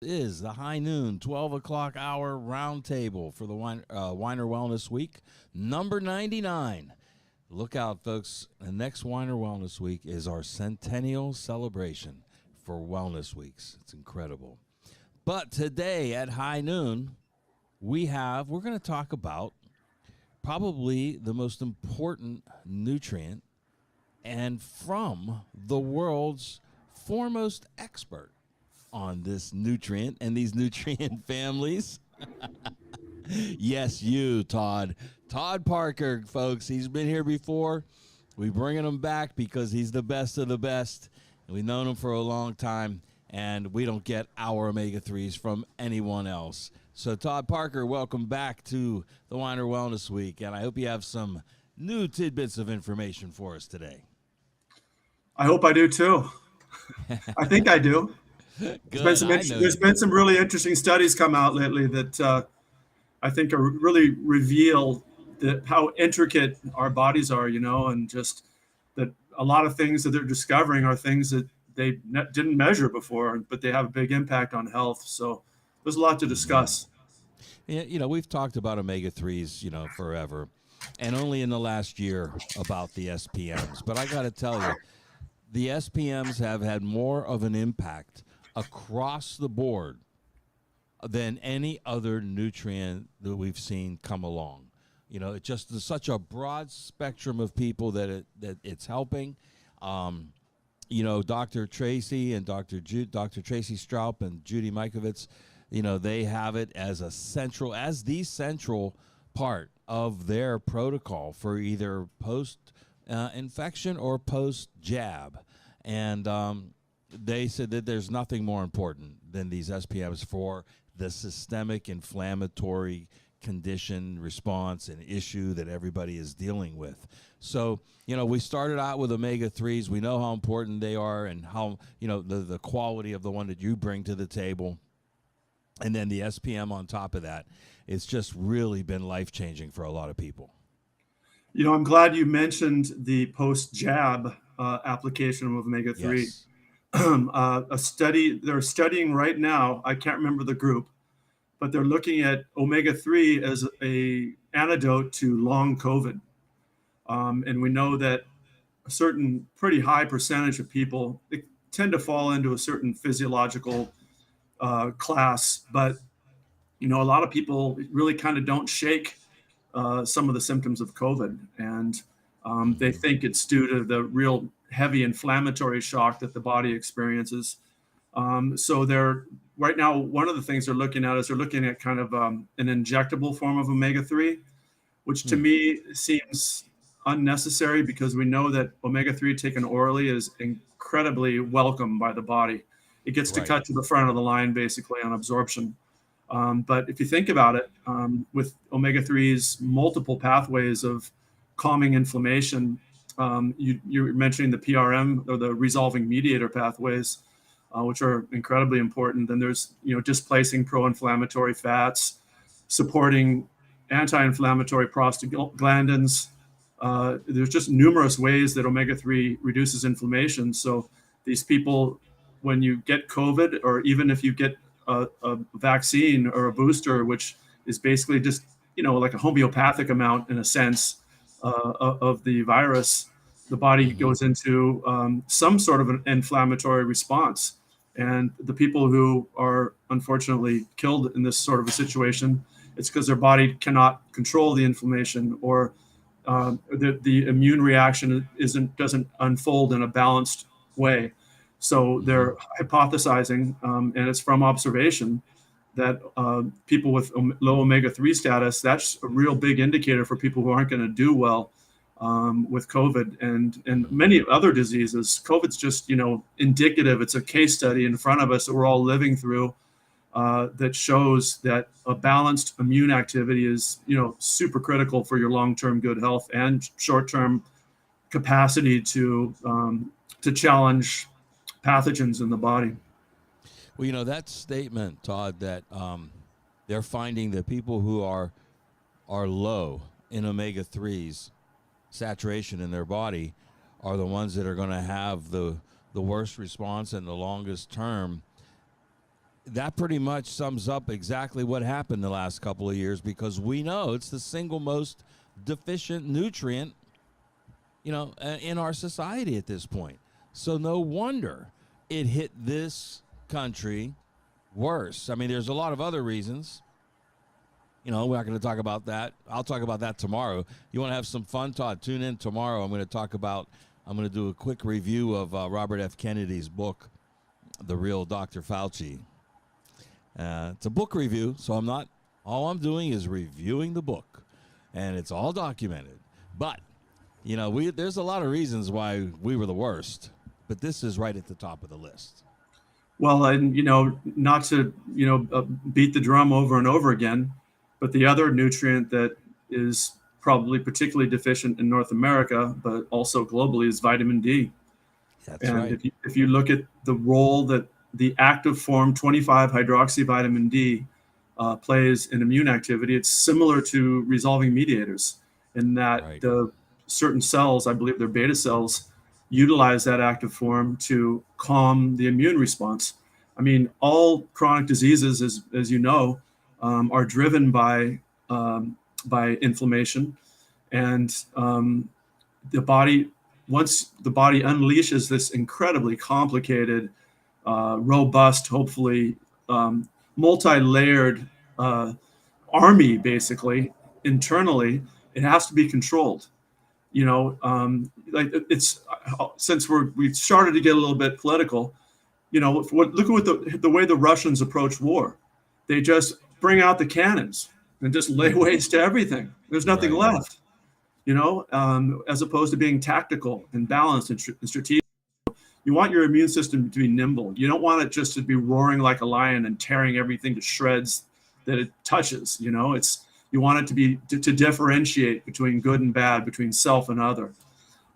Is the high noon 12 o'clock hour roundtable for the Weiner Wellness Week, number 99. Look out, folks. The next Weiner Wellness Week is our centennial celebration for Wellness Weeks. It's incredible. But today at high noon, we're going to talk about probably the most important nutrient and from the world's foremost expert on this nutrient and these nutrient families. Yes, you, Todd. Todd Parker, folks. He's been here before. We're bringing him back because he's the best of the best. We've known him for a long time, and we don't get our omega-3s from anyone else. So, Todd Parker, welcome back to the Weiner Wellness Week, and I hope you have some new tidbits of information for us today. I hope I do, too. I think I do. There's been some really interesting studies come out lately that I think are really reveal how intricate our bodies are, and just that a lot of things that they're discovering are things that they didn't measure before, but they have a big impact on health. So there's a lot to discuss. Yeah, we've talked about omega-3s, forever, and only in the last year about the SPMs. But I got to tell you, the SPMs have had more of an impact across the board than any other nutrient that we've seen come along. It's just such a broad spectrum of people that it's helping. Dr. Tracy and Dr. Tracy Stroup and Judy Mikovits, they have it as the central part of their protocol for either post infection or post jab, and they said that there's nothing more important than these SPMs for the systemic inflammatory condition, response, and issue that everybody is dealing with. So, we started out with omega-3s. We know how important they are and how, the quality of the one that you bring to the table. And then the SPM on top of that, it's just really been life-changing for a lot of people. I'm glad you mentioned the post-jab application of omega-3. Yes. They're studying right now, I can't remember the group, but they're looking at omega-3 as a antidote to long COVID. And we know that a certain pretty high percentage of people tend to fall into a certain physiological class, but a lot of people really kind of don't shake some of the symptoms of COVID, and they think it's due to the real heavy inflammatory shock that the body experiences. So they're right now, one of the things they're looking at kind of an injectable form of omega-3, which to me seems unnecessary because we know that omega-3 taken orally is incredibly welcome by the body. It gets to cut to the front of the line basically on absorption. But if you think about it, with omega-3's multiple pathways of calming inflammation, you're mentioning the PRM or the resolving mediator pathways, which are incredibly important. Then there's, displacing pro-inflammatory fats, supporting anti-inflammatory prostaglandins. There's just numerous ways that omega-3 reduces inflammation. So these people, when you get COVID, or even if you get a vaccine or a booster, which is basically just, like a homeopathic amount in a sense of the virus, the body goes into some sort of an inflammatory response. And the people who are unfortunately killed in this sort of a situation, it's because their body cannot control the inflammation, or the immune reaction doesn't unfold in a balanced way. So they're hypothesizing, and it's from observation, that people with low omega-3 status, that's a real big indicator for people who aren't going to do well with COVID and many other diseases. COVID's just, indicative. It's a case study in front of us that we're all living through that shows that a balanced immune activity is, super critical for your long-term good health and short-term capacity to challenge pathogens in the body. Well, that statement, Todd, that they're finding that people who are low in omega-3s saturation in their body are the ones that are going to have the worst response and the longest term. that pretty much sums up exactly what happened the last couple of years, because we know it's the single most deficient nutrient, in our society at this point. So no wonder it hit this country worse. I mean, there's a lot of other reasons. We're not going to talk about that. I'll talk about that tomorrow. You want to have some fun, Todd? Tune in tomorrow. I'm going to do a quick review of Robert F. Kennedy's book, The Real Dr. Fauci. It's a book review, so all I'm doing is reviewing the book, and it's all documented. But, there's a lot of reasons why we were the worst, but this is right at the top of the list. Well, and, not to, beat the drum over and over again, but the other nutrient that is probably particularly deficient in North America, but also globally, is vitamin D. That's right. If you look at the role that the active form 25-hydroxyvitamin D plays in immune activity, it's similar to resolving mediators in that the certain cells, I believe they're beta cells, utilize that active form to calm the immune response. I mean, all chronic diseases, as you know, are driven by inflammation, and once the body unleashes this incredibly complicated, robust, hopefully multi-layered army, basically internally, it has to be controlled. Since we started to get a little bit political, look at the way the Russians approach war. They just bring out the cannons and just lay waste to everything. There's nothing left, as opposed to being tactical and balanced and strategic. You want your immune system to be nimble. You don't want it just to be roaring like a lion and tearing everything to shreds that it touches. You want it to be to differentiate between good and bad, between self and other.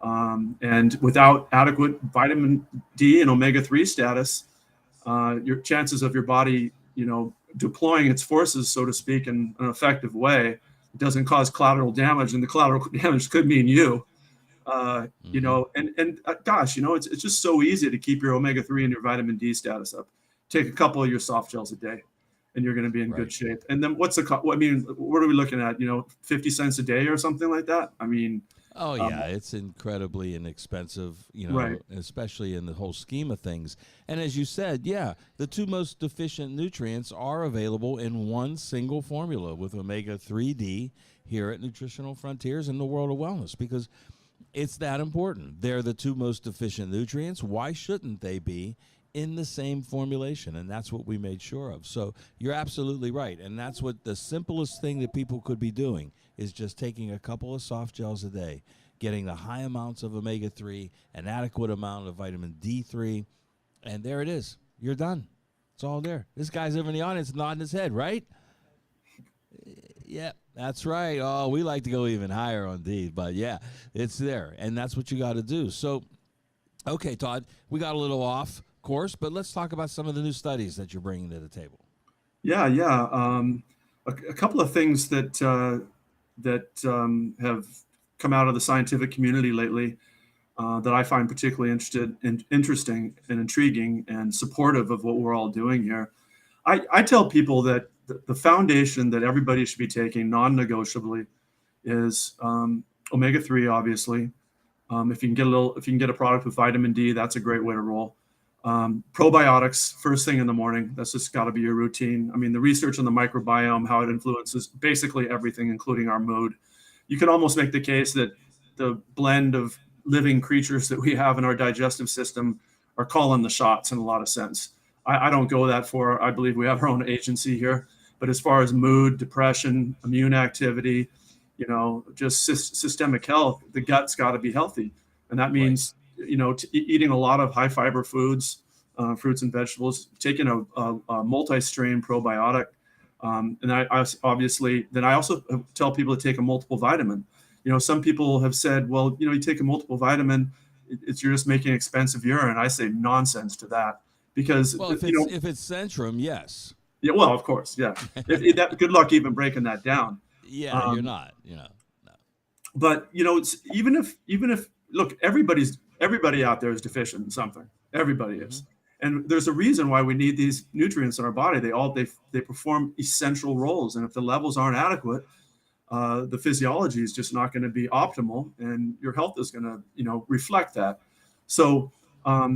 And without adequate vitamin D and omega-3 status, your chances of your body, deploying its forces, so to speak, in an effective way, doesn't cause collateral damage, and the collateral damage could mean you. Gosh, it's just so easy to keep your omega-3 and your vitamin D status up. Take a couple of your soft gels a day, and you're going to be in good shape. And then what are we looking at? 50 cents a day or something like that? I mean, oh yeah, it's incredibly inexpensive, especially in the whole scheme of things. And as you said, the two most deficient nutrients are available in one single formula with omega-3D here at Nutritional Frontiers in the World of Wellness, because it's that important. They're the two most deficient nutrients. Why shouldn't they be in the same formulation? And that's what we made sure of. So you're absolutely right. And that's what the simplest thing that people could be doing is just taking a couple of soft gels a day, getting the high amounts of omega-3, an adequate amount of vitamin D3, and there it is. You're done. It's all there. This guy's over in the audience nodding his head, right? Yeah, that's right. Oh, we like to go even higher on D, but yeah, it's there. And that's what you got to do. So, okay, Todd, we got a little off course, but let's talk about some of the new studies that you're bringing to the table. Yeah. A couple of things that have come out of the scientific community lately that I find particularly interesting and intriguing and supportive of what we're all doing here. I tell people that the foundation that everybody should be taking non-negotiably is omega-3, obviously. If you can get a product with vitamin D, that's a great way to roll. Probiotics first thing in the morning. That's just got to be your routine. I mean, the research on the microbiome, how it influences basically everything, including our mood. You can almost make the case that the blend of living creatures that we have in our digestive system are calling the shots in a lot of sense. I don't go that far. I believe we have our own agency here. But as far as mood, depression, immune activity, just systemic health, the gut's got to be healthy. And that means, eating a lot of high fiber foods, fruits and vegetables, taking a multi-strain probiotic. And I also tell people to take a multiple vitamin. Some people have said, well, you take a multiple vitamin, you're just making expensive urine. I say nonsense to that, because if it's Centrum, yes. Yeah, well, of course, yeah. Good luck even breaking that down. Yeah, you're not, no. But it's even if look, everybody out there is deficient in something. Everybody is. And there's a reason why we need these nutrients in our body. They perform essential roles, and if the levels aren't adequate, the physiology is just not going to be optimal, and your health is going to, reflect that. So, a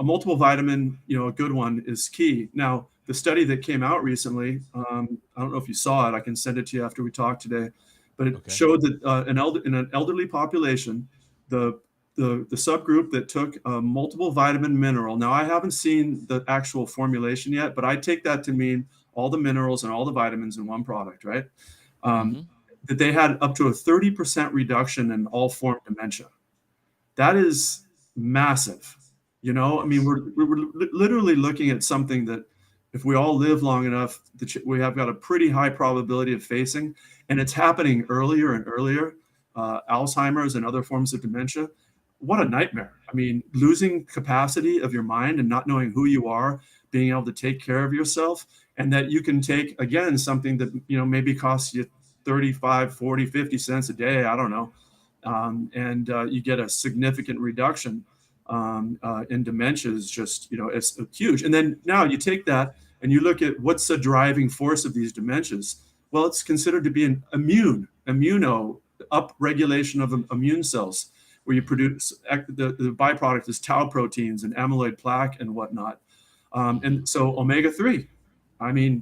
multiple vitamin, a good one, is key. Now, the study that came out recently, I don't know if you saw it. I can send it to you after we talk today, but it showed that in an elderly population, the subgroup that took a multiple vitamin mineral. Now, I haven't seen the actual formulation yet, but I take that to mean all the minerals and all the vitamins in one product, right? That they had up to a 30% reduction in all form dementia. That is massive. I mean, we're literally looking at something that, if we all live long enough, we have got a pretty high probability of facing, and it's happening earlier and earlier. Alzheimer's and other forms of dementia. What a nightmare. I mean, losing capacity of your mind and not knowing who you are, being able to take care of yourself, and that you can take, again, something that, maybe costs you 35, 40, 50 cents a day. I don't know. And you get a significant reduction in dementia. Is just, it's huge. And then now you take that and you look at what's the driving force of these dementias. Well, it's considered to be an immuno upregulation of immune cells, where you produce the byproduct is tau proteins and amyloid plaque and whatnot. And so omega-3, I mean,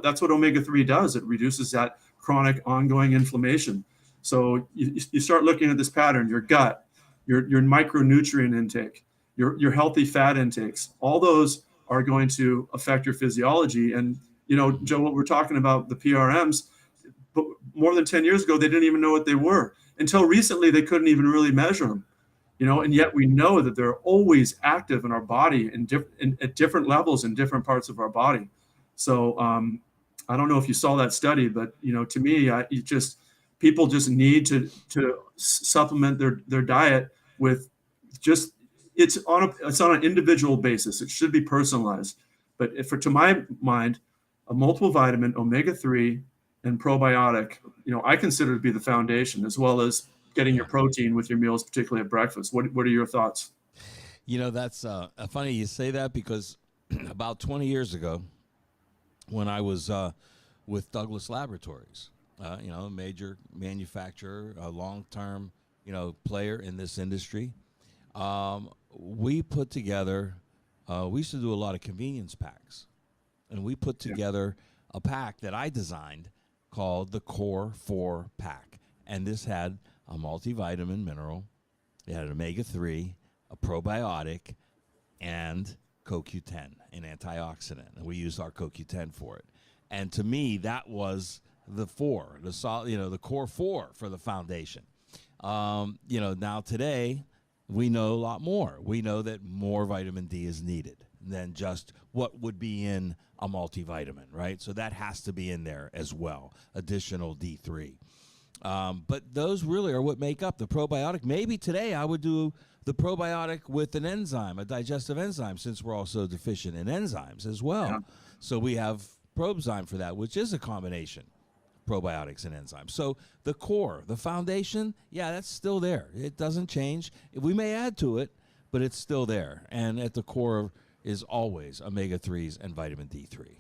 that's what omega-3 does. It reduces that chronic ongoing inflammation. So you start looking at this pattern: your gut, your micronutrient intake, your healthy fat intakes. All those are going to affect your physiology. And, Joe, what we're talking about, the PRMs, but more than 10 years ago, they didn't even know what they were. Until recently, they couldn't even really measure them. And yet we know that they're always active in our body at different levels in different parts of our body. So I don't know if you saw that study, but, to me, people just need to supplement their diet with just, it's on an individual basis. It should be personalized. But to my mind, a multiple vitamin, omega-3, and probiotic, I consider to be the foundation, as well as getting your protein with your meals, particularly at breakfast. What are your thoughts? That's funny you say that, because about 20 years ago, when I was with Douglas Laboratories, a major manufacturer, a long-term, player in this industry, we put together, we used to do a lot of convenience packs, and we put together a pack that I designed called the Core 4 pack. And this had a multivitamin mineral, it had an omega-3, a probiotic, and CoQ10, an antioxidant. And we used our CoQ10 for it. And to me, that was the the core 4 for the foundation. Now today, we know a lot more. We know that more vitamin D is needed than just what would be in a multivitamin, right? So that has to be in there as well, additional D3. But those really are what make up the probiotic. Maybe today I would do the probiotic with an enzyme, a digestive enzyme, since we're also deficient in enzymes as well. Yeah. So we have Probzyme for that, which is a combination, probiotics and enzymes. So the core, the foundation, that's still there. It doesn't change. We may add to it, but it's still there. And at the core is always omega-3s and vitamin D3.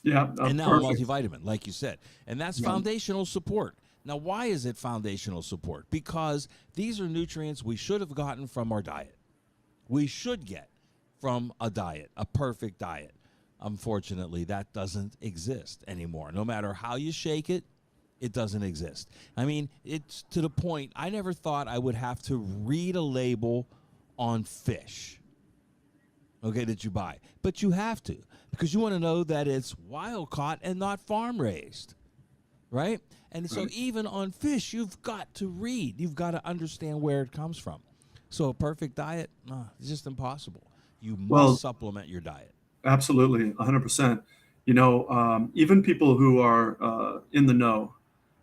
Yeah. And now perfect. A multivitamin, like you said. And that's foundational support. Now, why is it foundational support? Because these are nutrients we should have gotten from our diet. We should get from a diet, a perfect diet. Unfortunately, that doesn't exist anymore. No matter how you shake it, it doesn't exist. I mean, it's to the point I never thought I would have to read a label on fish, that you buy. But you have to, because you want to know that it's wild caught and not farm raised, right? And so even on fish, you've got to read. You've got to understand where it comes from. So a perfect diet, it's just impossible. You must supplement your diet. Absolutely, 100%. Even people who are in the know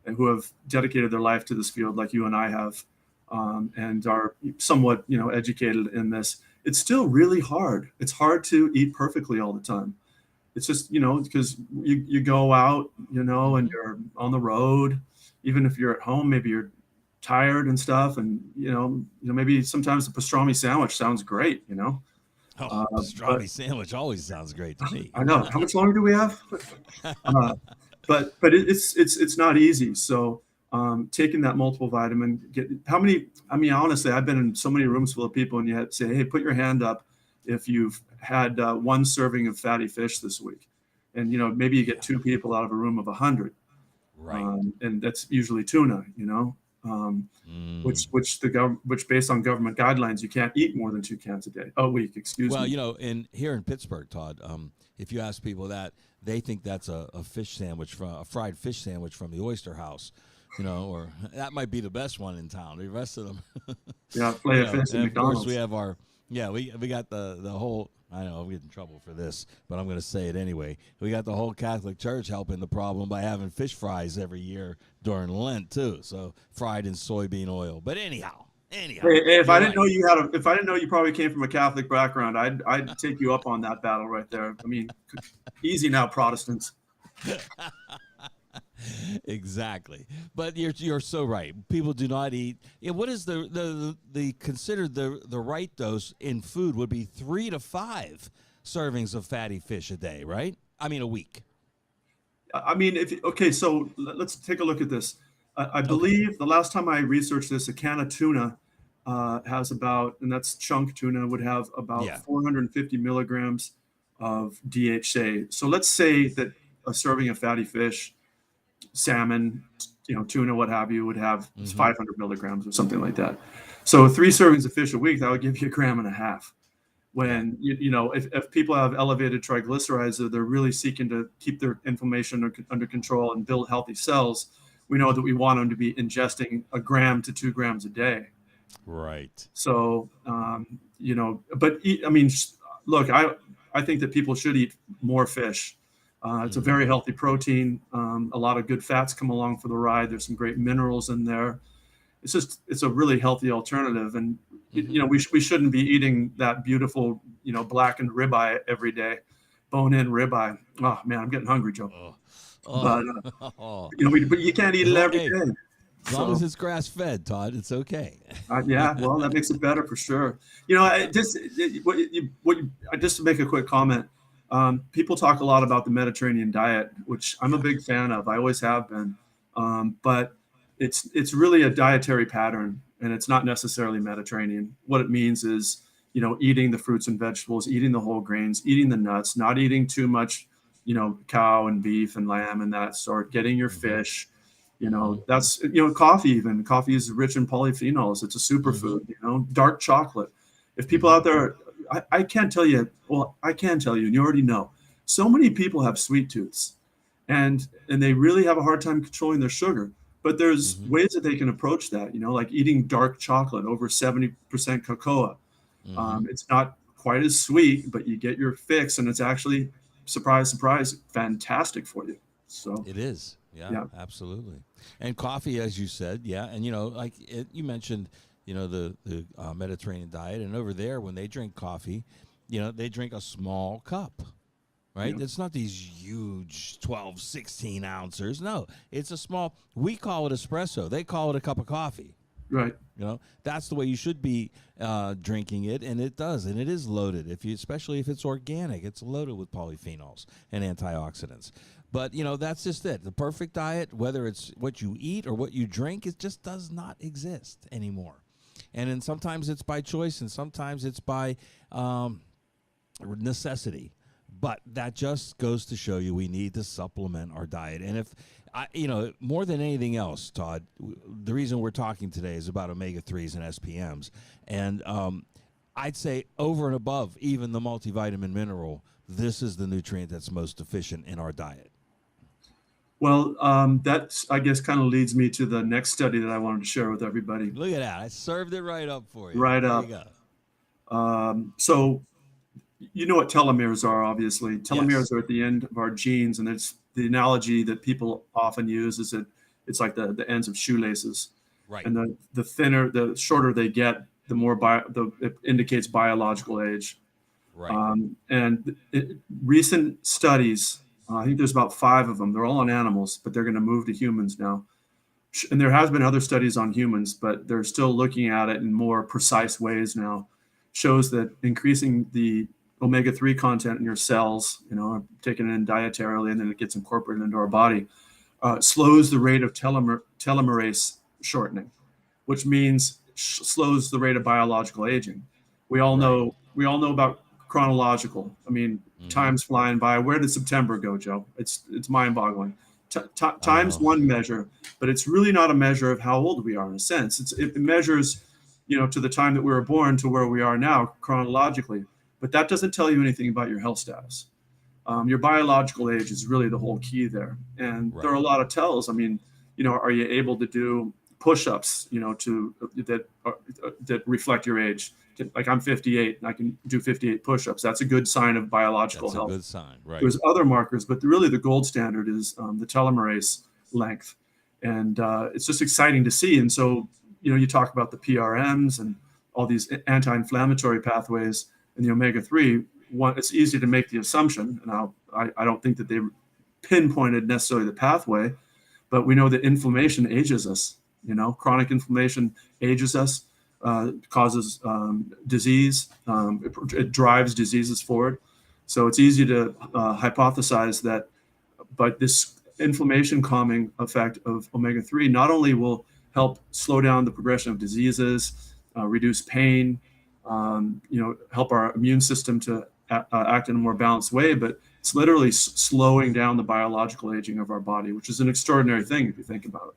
and who have dedicated their life to this field, like you and I have, and are somewhat, educated in this, it's still really hard. It's hard to eat perfectly all the time. It's just, because you go out, and you're on the road. Even if you're at home, maybe you're tired and stuff, and maybe sometimes the pastrami sandwich sounds great, Oh, But pastrami sandwich always sounds great to me. I know. How much longer do we have? Uh, but it's not easy. So taking that multiple vitamin, get how many? I mean, honestly, I've been in so many rooms full of people, and you have to say, "Hey, put your hand up if you've had one serving of fatty fish this week," and maybe you get two people out of a room of 100, Right. and that's usually tuna. Mm. Which based on government guidelines, you can't eat more than 2 cans a week. Excuse Well, me. in here in Pittsburgh, Todd, if you ask people that, they think that's a fish sandwich from a fried fish sandwich from the Oyster House, or that might be the best one in town. The rest of them, Yeah, play a fish at and of course we McDonald's. have we got the whole. I know I'll get in trouble for this, but I'm going to say it anyway. We got the whole Catholic Church helping the problem by having fish fries every year during Lent too. So fried in soybean oil. But anyhow, Hey, if I you're didn't right. know if I didn't know you probably came from a Catholic background, I'd take you up on that battle right there. I mean, easy now, Protestants. Exactly. But you're so right. People do not eat. Yeah, what is the considered the right dose in food would be 3 to 5 servings of fatty fish a day, right? I mean a week. I mean, if okay, so let's take a look at this. I Okay. believe the last time I researched this, a can of tuna has about, and that's chunk tuna, would have about Yeah. 450 milligrams of DHA. So let's say that a serving of fatty fish, salmon, tuna, what have you, would have Mm-hmm. 500 milligrams or something like that. So 3 servings of fish a week, that would give you 1.5 grams. Yeah. When if people have elevated triglycerides, they're really seeking to keep their inflammation under control and build healthy cells. We know that we want them to be ingesting 1 gram to 2 grams a day. Right. So but I mean, look, I think that people should eat more fish. It's a Mm-hmm. very healthy protein. A lot of good fats come along for the ride. There's some great minerals in there. It's a really healthy alternative, and Mm-hmm. we shouldn't be eating that beautiful blackened ribeye every day, bone in ribeye. Oh man, I'm getting hungry, Joe. Oh. But Oh. but you can't eat it every Hey, day. as long as So it's grass fed, Todd, it's okay. yeah, well, that makes it better for sure. Just to make a quick comment. People talk a lot about the Mediterranean diet, which I'm a Yeah. big fan of. I always have been, but it's really a dietary pattern, and it's not necessarily Mediterranean. What it means is, eating the fruits and vegetables, eating the whole grains, eating the nuts, not eating too much, cow and beef and lamb and that sort. Getting your Mm-hmm. fish. Mm-hmm. That's coffee. Even coffee is rich in polyphenols. It's a Mm-hmm. superfood. Dark chocolate. If people Mm-hmm. out there, I can't tell you. Well, I can tell you, and you already know. So many people have sweet tooths, and they really have a hard time controlling their sugar. But there's Mm-hmm. ways that they can approach that. Like eating dark chocolate over 70% cocoa. Mm-hmm. It's not quite as sweet, but you get your fix, and it's actually, surprise, surprise, fantastic for you. So It is. Yeah, yeah. absolutely. And coffee, as you said, yeah. And you mentioned, the Mediterranean diet, and over there when they drink coffee, they drink a small cup, right? Yeah. It's not these huge 12, 16 ounces. No, it's a small. We call it espresso. They call it a cup of coffee. Right. That's the way you should be drinking it, and it does, and it is loaded. Especially if it's organic, it's loaded with polyphenols and antioxidants. But that's just it. The perfect diet, whether it's what you eat or what you drink, it just does not exist anymore. And then sometimes it's by choice, and sometimes it's by necessity. But that just goes to show you we need to supplement our diet. And if more than anything else, Todd, the reason we're talking today is about omega 3s and SPMs. And I'd say over and above even the multivitamin mineral, this is the nutrient that's most deficient in our diet. Well, that I guess kind of leads me to the next study that I wanted to share with everybody. Look at that. I served it right up for you. Right There you up. go. So you know what telomeres are, obviously. Yes. Telomeres are at the end of our genes, and it's the analogy that people often use is that it's like the ends of shoelaces. Right. And the shorter they get, the more it indicates biological age. Right. Recent studies, I think there's about 5 of them. They're all on animals, but they're going to move to humans now. And there has been other studies on humans, but they're still looking at it in more precise ways now. shows that increasing the omega-3 content in your cells, taking it in dietarily and then it gets incorporated into our body, slows the rate of telomerase shortening, which means slows the rate of biological aging. We all Right. know about chronological. I mean, Mm-hmm. time's flying by. Where did September go, Joe? It's mind-boggling. I Time's know. one measure, but it's really not a measure of how old we are in a sense. It measures, to the time that we were born to where we are now chronologically, but that doesn't tell you anything about your health status. Your biological age is really the whole key there, and there are Right. a lot of tells. I mean, are you able to do push-ups, that reflect your age? Like I'm 58 and I can do 58 push-ups. That's a good sign of biological That's a health. good sign. Right. There's other markers, but really the gold standard is the telomerase length, and it's just exciting to see. And so, you talk about the PRMs and all these anti-inflammatory pathways in the omega-3. One, it's easy to make the assumption, and I don't think that they pinpointed necessarily the pathway, but we know that inflammation ages us. Chronic inflammation ages us, causes disease. It drives diseases forward. So it's easy to hypothesize that, but this inflammation calming effect of omega-3 not only will help slow down the progression of diseases, reduce pain, help our immune system to act in a more balanced way, but it's literally slowing down the biological aging of our body, which is an extraordinary thing if you think about it.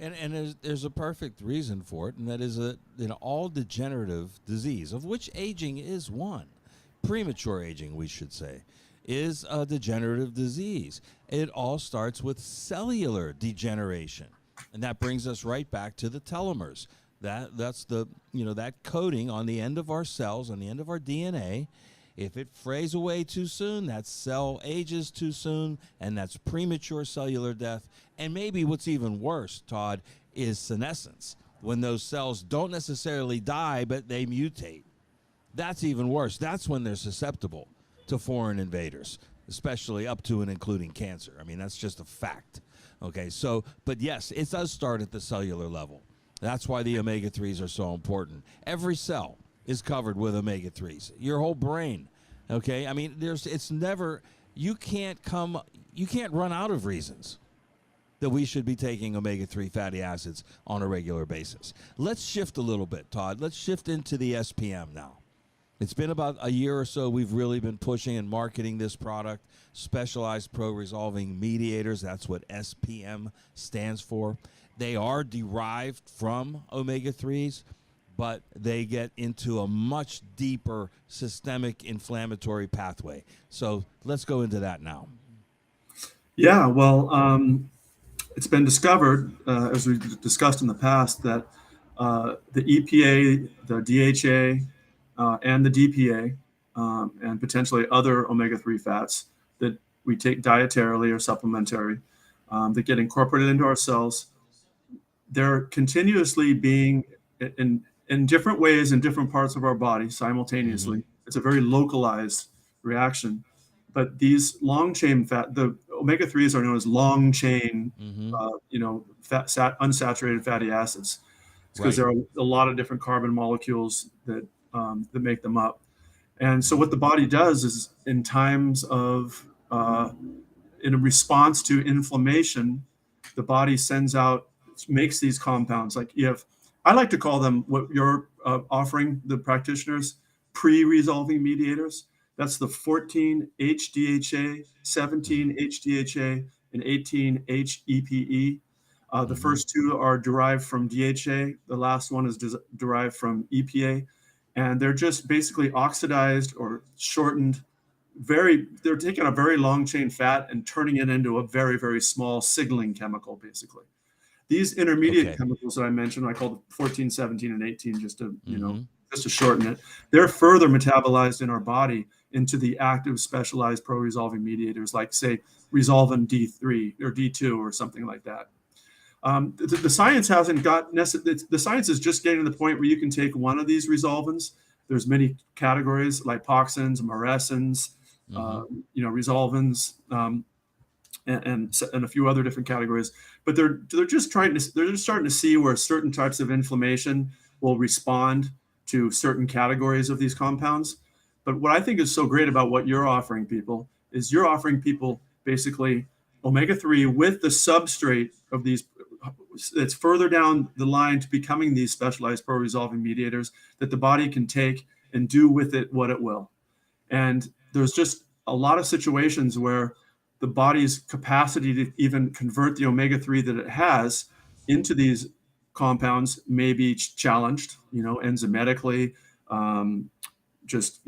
And there's a perfect reason for it, and that is that all degenerative disease, of which aging is one, premature aging, we should say, is a degenerative disease. It all starts with cellular degeneration, and that brings us right back to the telomeres. That's the that coating on the end of our cells, on the end of our DNA. If it frays away too soon, that cell ages too soon, and that's premature cellular death. And maybe what's even worse, Todd, is senescence, when those cells don't necessarily die, but they mutate. That's even worse. That's when they're susceptible to foreign invaders, especially up to and including cancer. I mean, that's just a fact. Okay, so, but yes, it does start at the cellular level. That's why the omega-3s are so important. Every cell is covered with omega-3s. Your whole brain, okay? I mean, you can't run out of reasons that we should be taking omega-3 fatty acids on a regular basis. Let's shift a little bit, Todd. Let's shift into the SPM now. It's been about a year or so we've really been pushing and marketing this product, Specialized Pro-Resolving Mediators. That's what SPM stands for. They are derived from omega-3s, but they get into a much deeper systemic inflammatory pathway. So let's go into that now. Yeah, well, it's been discovered, as we discussed in the past, that the EPA, the DHA, and the DPA, and potentially other omega-3 fats that we take dietarily or supplementary, that get incorporated into our cells, they're continuously being in different ways in different parts of our body simultaneously. Mm-hmm. It's a very localized reaction. But these long chain fat, the omega-3s are known as long chain, Mm-hmm. unsaturated fatty acids. It's because Right. there are a lot of different carbon molecules that make them up. And so what the body does is in times of, in a response to inflammation, the body makes these compounds. Like I like to call them, what you're offering the practitioners, pre-resolving mediators. That's the 14-HDHA, 17-HDHA, and 18-HEPE. The first two are derived from DHA. The last one is derived from EPA. And they're just basically oxidized or shortened. They're taking a very long chain fat and turning it into a very, very small signaling chemical, basically. These intermediate Okay. chemicals that I mentioned, I called 14, 17, and 18, just to, Mm-hmm. just to shorten it. They're further metabolized in our body into the active specialized pro-resolving mediators, like say resolvin D3 or D2 or something like that. The science hasn't got the science is just getting to the point where you can take one of these resolvins. There's many categories: lipoxins, marasins, Mm-hmm. resolvins, and a few other different categories. But they're just starting to see where certain types of inflammation will respond to certain categories of these compounds. But what I think is so great about what you're offering people is you're offering people basically omega-3 with the substrate of these that's further down the line to becoming these specialized pro-resolving mediators that the body can take and do with it what it will. And there's just a lot of situations where the body's capacity to even convert the omega-3 that it has into these compounds may be challenged, enzymatically, just,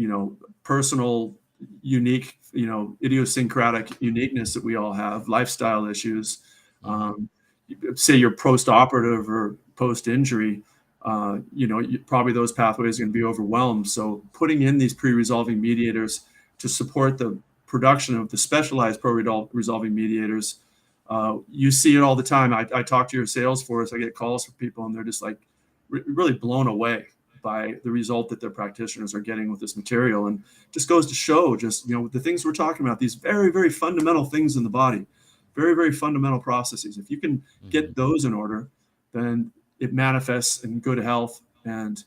personal, unique, idiosyncratic uniqueness that we all have, lifestyle issues. Say you're post-operative or post-injury, probably those pathways are going to be overwhelmed. So putting in these pre-resolving mediators to support the production of the specialized pro-resolving mediators, you see it all the time. I talk to your sales force, I get calls from people, and they're just like really blown away by the result that their practitioners are getting with this material. And just goes to show just, the things we're talking about, these very, very fundamental things in the body, very, very fundamental processes. If you can get those in order, then it manifests in good health and,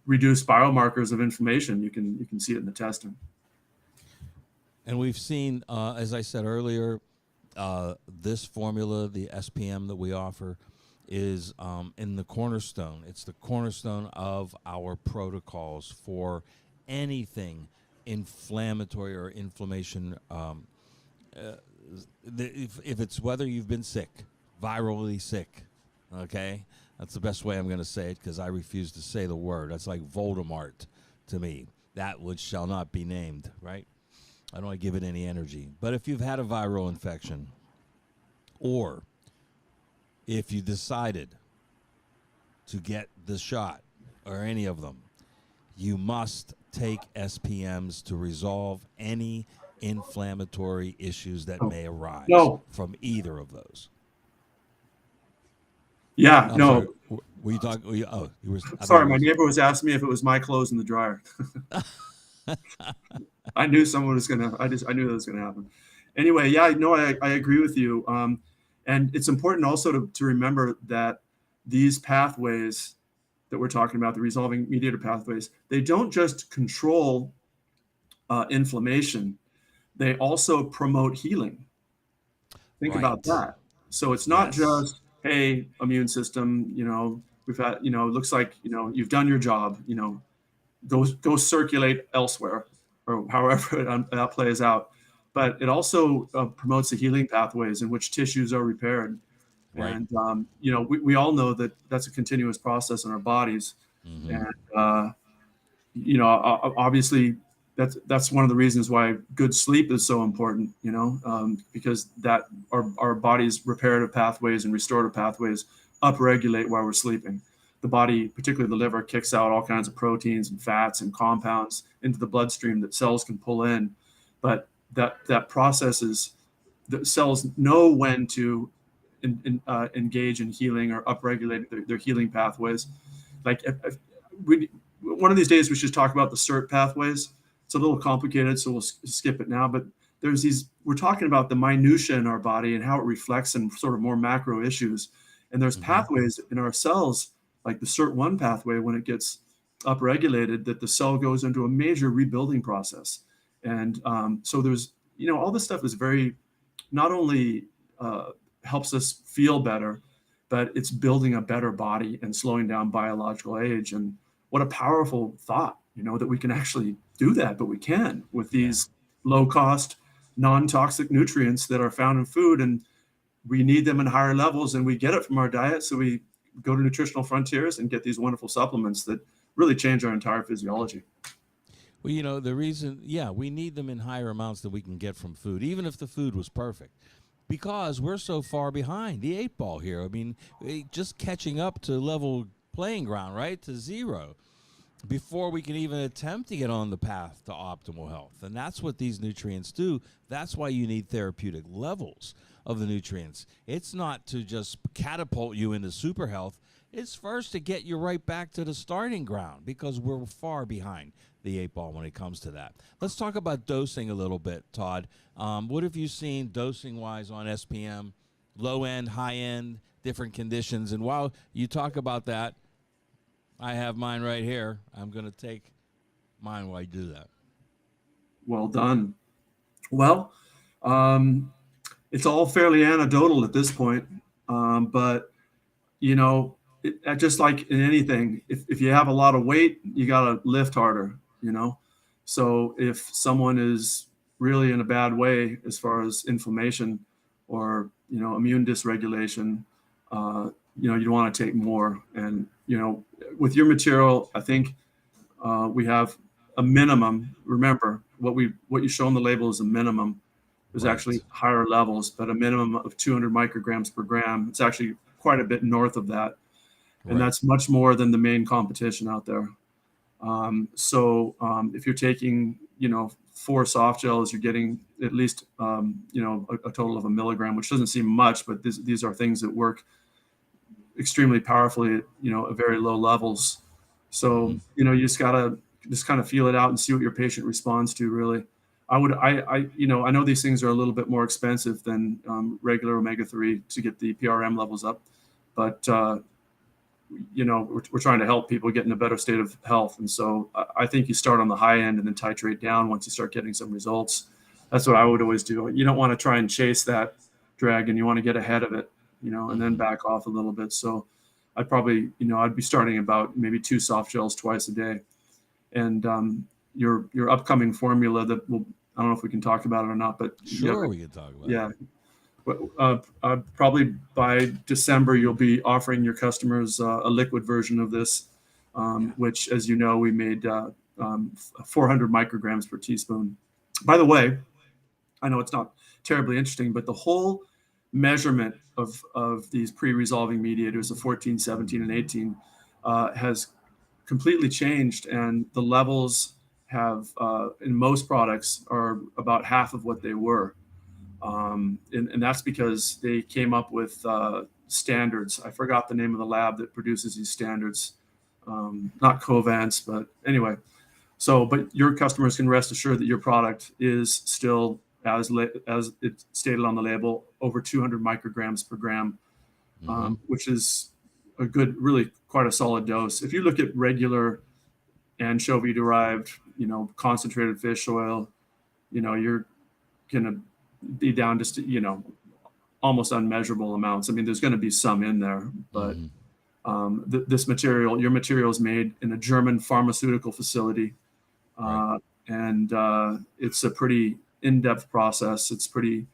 reduce biomarkers of inflammation. You can see it in the testing. And we've seen, as I said earlier, this formula, the SPM that we offer, is in the cornerstone. It's the cornerstone of our protocols for anything inflammatory or inflammation. If it's whether you've been sick, virally sick, okay? That's the best way I'm going to say it, because I refuse to say the word. That's like Voldemort to me. That which shall not be named, right? I don't want to give it any energy. But if you've had a viral infection, or if you decided to get the shot or any of them, you must take SPMs to resolve any inflammatory issues that may arise from either of those. Yeah, I'm no. Sorry. Were you talking? You were. Sorry, my neighbor was asking me if it was my clothes in the dryer. I knew someone was gonna. I knew that was gonna happen. Anyway, yeah, no, I agree with you. And it's important also to remember that these pathways that we're talking about, the resolving mediator pathways, they don't just control inflammation; they also promote healing. Think about that. So it's not just, hey, immune system, we've had, it looks like, you've done your job, go circulate elsewhere, or however that plays out. But it also promotes the healing pathways in which tissues are repaired. Right. And, we all know that that's a continuous process in our bodies. And, obviously, that's one of the reasons why good sleep is so important, because that our body's reparative pathways and restorative pathways upregulate while we're sleeping. The body, particularly the liver, kicks out all kinds of proteins and fats and compounds into the bloodstream that cells can pull in. But that process is, the cells know when to engage in healing or upregulate their healing pathways. Like one of these days, we should talk about the SIRT pathways. It's a little complicated, so we'll skip it now. But we're talking about the minutia in our body and how it reflects in sort of more macro issues. And there's pathways in our cells, like the SIRT1 pathway, when it gets upregulated, that the cell goes into a major rebuilding process. And so there's, all this stuff is very, not only helps us feel better, but it's building a better body and slowing down biological age. And what a powerful thought, that we can actually do that, but we can with these low-cost, non-toxic nutrients that are found in food, and we need them in higher levels, and we get it from our diet. So we go to Nutritional Frontiers and get these wonderful supplements that really change our entire physiology. Well, the reason, we need them in higher amounts than we can get from food, even if the food was perfect, because we're so far behind the 8 ball here. I mean, just catching up to level playing ground, right, to zero, before we can even attempt to get on the path to optimal health. And that's what these nutrients do. That's why you need therapeutic levels of the nutrients. It's not to just catapult you into super health. It's first to get you right back to the starting ground, because we're far behind the 8 ball when it comes to that. Let's talk about dosing a little bit, Todd. What have you seen dosing-wise on SPM, low end, high end, different conditions? And while you talk about that, I have mine right here. I'm going to take mine while I do that. Well done. Well, um, it's all fairly anecdotal at this point, but you know, just like in anything, if you have a lot of weight, you got to lift harder, you know. So if someone is really in a bad way as far as inflammation or, you know, immune dysregulation, uh, you know, you want to take more. And, you know, with your material, I think we have a minimum. Remember, what you show on the label is a minimum. There's actually Right. higher levels, but a minimum of 200 micrograms per gram. It's actually quite a bit north of that, and Right. that's much more than the main competition out there. If you're taking, you know, 4 soft gels, you're getting at least, you know, a total of a milligram, which doesn't seem much, but these are things that work extremely powerfully at, you know, at very low levels. So, Mm-hmm. you know, you just gotta just kind of feel it out and see what your patient responds to. Really, you know, I know these things are a little bit more expensive than regular omega-3 to get the PRM levels up, but you know, we're trying to help people get in a better state of health, and so I think you start on the high end and then titrate down once you start getting some results. That's what I would always do. You don't want to try and chase that dragon. You want to get ahead of it, you know, and then Mm-hmm. back off a little bit. So I'd probably, you know, I'd be starting about maybe 2 soft gels twice a day. And your upcoming formula that will, I don't know if we can talk about it or not, but you have, Sure, we can talk about it. yeah, probably by December you'll be offering your customers a liquid version of this, Yeah. which, as you know, we made 400 micrograms per teaspoon. By the way, I know it's not terribly interesting, but the whole measurement of these pre-resolving mediators of 14, 17, and 18 has completely changed, and the levels have, in most products, are about half of what they were. And that's because they came up with standards. I forgot the name of the lab that produces these standards. Not Covance, but anyway. So, but your customers can rest assured that your product is still, as it's stated on the label, over 200 micrograms per gram, Mm-hmm. which is a good, really quite a solid dose. If you look at regular anchovy derived, you know, concentrated fish oil, you know, you're gonna be down just, you know, almost unmeasurable amounts. I mean, there's going to be some in there, but Mm-hmm. this material, your material, is made in a German pharmaceutical facility, Right. uh, and it's a pretty in-depth process. It's pretty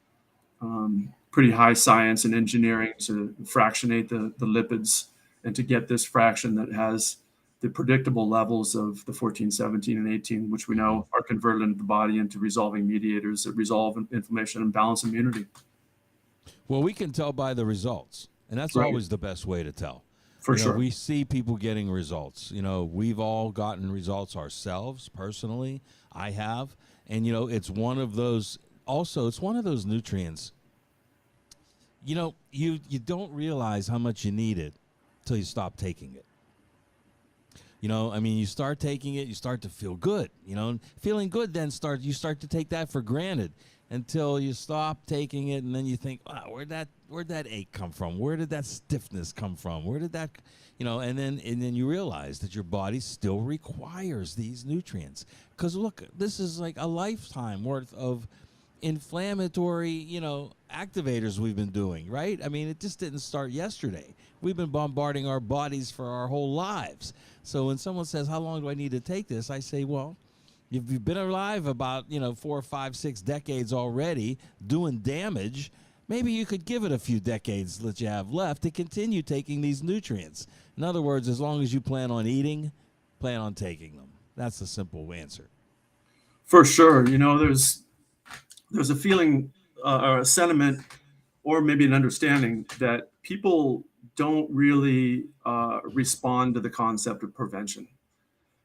high science and engineering to fractionate the lipids and to get this fraction that has the predictable levels of the 14, 17, and 18, which we Mm-hmm. know are converted into the body into resolving mediators that resolve inflammation and balance immunity. Well, we can tell by the results, and that's Right, always the best way to tell. for sure. We see people getting results. We've all gotten results ourselves personally. I have. And, it's one of those, also, it's one of those nutrients. You don't realize how much you need it till you stop taking it. I mean, you start taking it, you start to feel good, and feeling good then you start to take that for granted until you stop taking it, and then you think, wow, where'd that ache come from? Where did that stiffness come from? Where did that, and then you realize that your body still requires these nutrients. Because look, this is like a lifetime worth of inflammatory, activators we've been doing, right? I mean, it just didn't start yesterday. We've been bombarding our bodies for our whole lives. So when someone says, how long do I need to take this? I say, well, if you've been alive about, 4, 5, 6 decades already doing damage, maybe you could give it a few decades that you have left to continue taking these nutrients. In other words, as long as you plan on eating, plan on taking them. That's the simple answer. For sure. You know, there's a feeling, or a sentiment, or maybe an understanding that people don't really respond to the concept of prevention.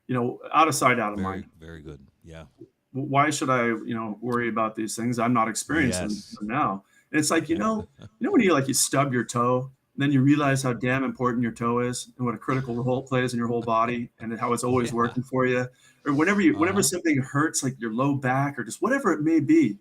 You know, out of sight, out of mind. Very, very good. Yeah. Why should I, you know, worry about these things? I'm not experiencing Yes. them now. And it's like, when you stub your toe, and then you realize how damn important your toe is and what a critical role it plays in your whole body and how it's always Yeah. working for you. Or whenever Uh-huh. something hurts, like your low back or just whatever it may be,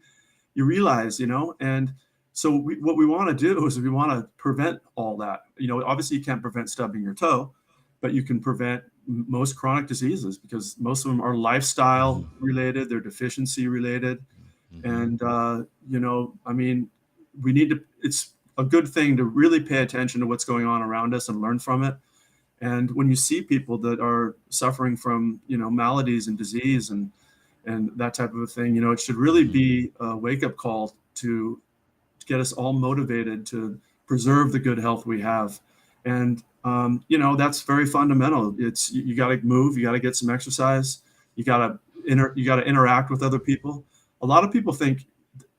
you realize, and so what we want to do is we want to prevent all that. Obviously you can't prevent stubbing your toe, but you can prevent most chronic diseases because most of them are lifestyle related, they're deficiency related. And, I mean, we need to, it's a good thing to really pay attention to what's going on around us and learn from it. And when you see people that are suffering from, maladies and disease and that type of a thing, it should really be a wake up call to get us all motivated to preserve the good health we have. And, that's very fundamental. It's, you got to move, you got to get some exercise, you got to interact with other people. A lot of people think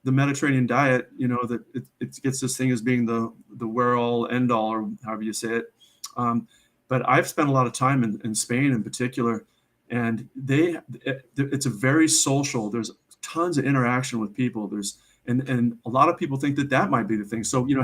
the Mediterranean diet, that it gets this thing as being the where all end all, or however you say it. But I've spent a lot of time in Spain in particular, and it's a very social. There's tons of interaction with people. And a lot of people think that might be the thing. So you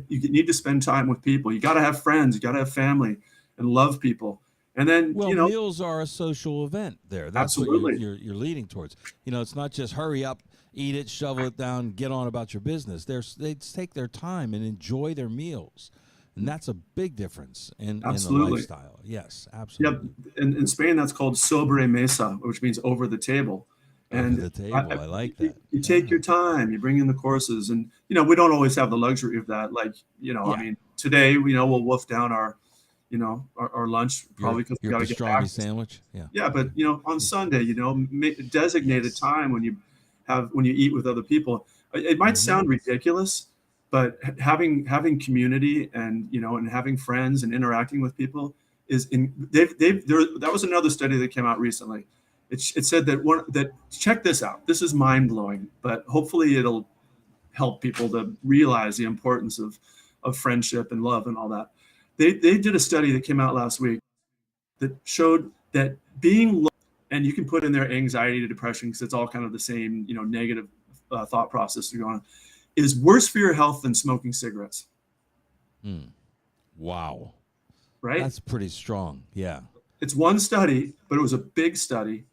need to spend time with people. You got to have friends. You got to have family, and love people. And then meals are a social event there. That's absolutely what you're leading towards. It's not just hurry up, eat it, shovel it down, get on about your business. They take their time and enjoy their meals. And that's a big difference in the lifestyle. Yes, absolutely. Yep. In Spain, that's called sobre mesa, which means over the table. And over the table, I like that. You take your time, you bring in the courses, and we don't always have the luxury of that. Like I mean, today we'll wolf down our our lunch probably because we got to get back. Sandwich. Yeah. Yeah, but on Sunday, designated time when you eat with other people. It might sound ridiculous, but having community and and having friends and interacting with people that was another study that came out recently. It said that check this out. This is mind blowing, but hopefully it'll help people to realize the importance of friendship and love and all that. They did a study that came out last week that showed that being and you can put in there anxiety to depression because it's all kind of the same negative thought process going on, is worse for your health than smoking cigarettes. Wow. Right? That's pretty strong. Yeah. It's one study, but it was a big study.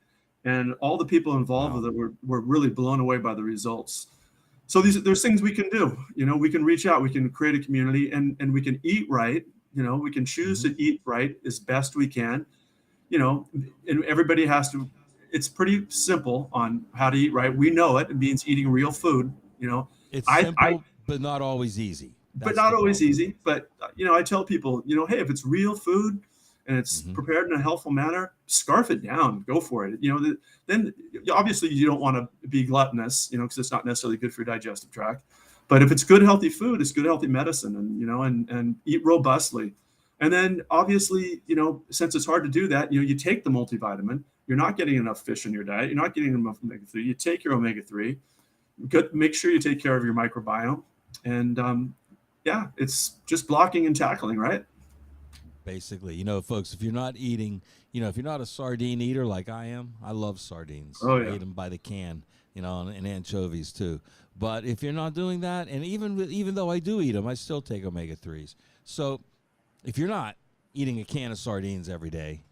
And all the people involved with it were really blown away by the results. So there's things we can do. We can reach out, we can create a community, and we can eat right. We can choose to eat right as best we can. And everybody has to. It's pretty simple on how to eat right. We know it. It means eating real food. It's simple, but not always easy. But not always easy. But I tell people, hey, if it's real food and it's prepared in a healthful manner, scarf it down, go for it. Then obviously you don't want to be gluttonous, because it's not necessarily good for your digestive tract. But if it's good, healthy food, it's good, healthy medicine, and eat robustly. And then obviously, since it's hard to do that, you take the multivitamin. You're not getting enough fish in your diet. You're not getting enough omega-3. You take your omega-3. Make sure you take care of your microbiome. And it's just blocking and tackling, right? Basically, folks, if you're not eating, if you're not a sardine eater like I am, I love sardines. Oh, yeah. I eat them by the can, and anchovies too. But if you're not doing that, and even though I do eat them, I still take omega-3s. So if you're not eating a can of sardines every day,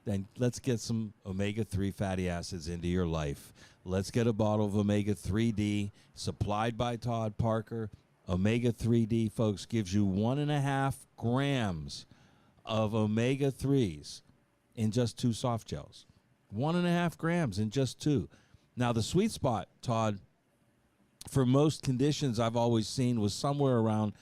then let's get some omega-3 fatty acids into your life. Let's get a bottle of omega-3D supplied by Todd Parker. Omega-3D, folks, gives you 1.5 grams of omega-3s in just 2 soft gels. 1.5 grams in just 2. Now, the sweet spot, Todd, for most conditions I've always seen was somewhere around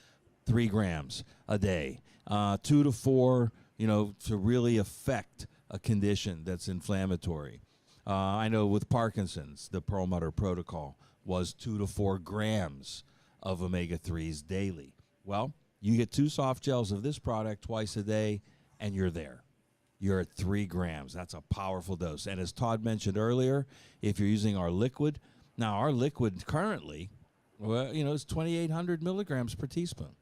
3 grams a day, 2 to 4, to really affect a condition that's inflammatory. I know with Parkinson's, the Perlmutter protocol was 2 to 4 grams of omega-3s daily. Well, you get 2 soft gels of this product twice a day, and you're there. You're at 3 grams. That's a powerful dose. And as Todd mentioned earlier, if you're using our liquid, now our liquid currently, is 2,800 milligrams per teaspoon.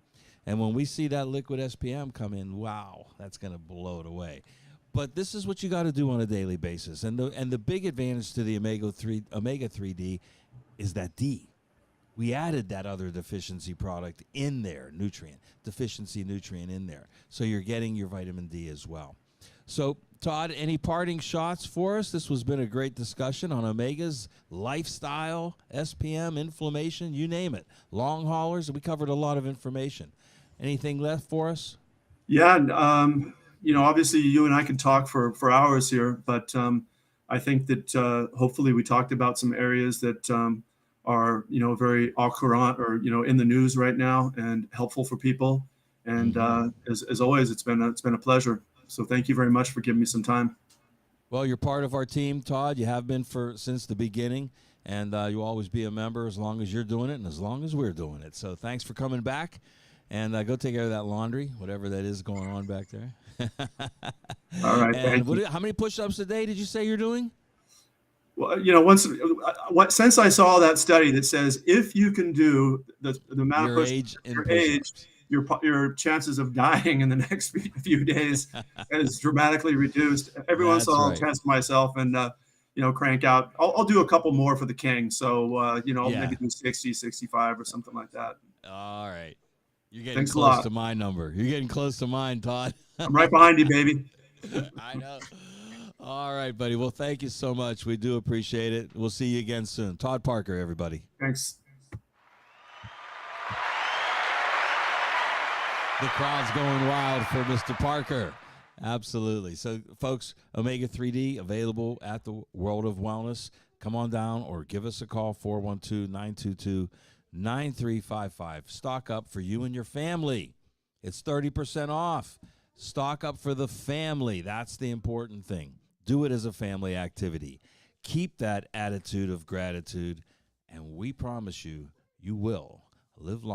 And when we see that liquid SPM come in, wow, that's going to blow it away. But this is what you got to do on a daily basis. And the big advantage to the omega-3D is that D. We added that other deficiency product in there, deficiency nutrient in there. So you're getting your vitamin D as well. So, Todd, any parting shots for us? This has been a great discussion on omegas, lifestyle, SPM, inflammation, you name it. Long haulers, we covered a lot of information. Anything left for us? Yeah, obviously you and I can talk for hours here, but I think that hopefully we talked about some areas that are, very au courant or, in the news right now and helpful for people. And as always, it's been a pleasure. So thank you very much for giving me some time. Well, you're part of our team, Todd. You have been since the beginning, and you'll always be a member as long as you're doing it and as long as we're doing it. So thanks for coming back, and go take care of that laundry, whatever that is going on back there. All right. And how many push-ups a day did you say you're doing? Well, since I saw that study that says if you can do the amount of push your age, your chances of dying in the next few days is dramatically reduced. Every once in a while, I'll test myself and crank out. I'll do a couple more for the king. So maybe do 60, 65 or something like that. All right. You're getting close to my number. You're getting close to mine, Todd. I'm right behind you, baby. I know. All right, buddy. Well, thank you so much. We do appreciate it. We'll see you again soon. Todd Parker, everybody. Thanks. The crowd's going wild for Mr. Parker. Absolutely. So, folks, Omega3D available at the World of Wellness. Come on down or give us a call, 412-922-9355. Stock up for you and your family. It's 30% off. Stock up for the family. That's the important thing. Do it as a family activity. Keep that attitude of gratitude, and we promise you, you will live long.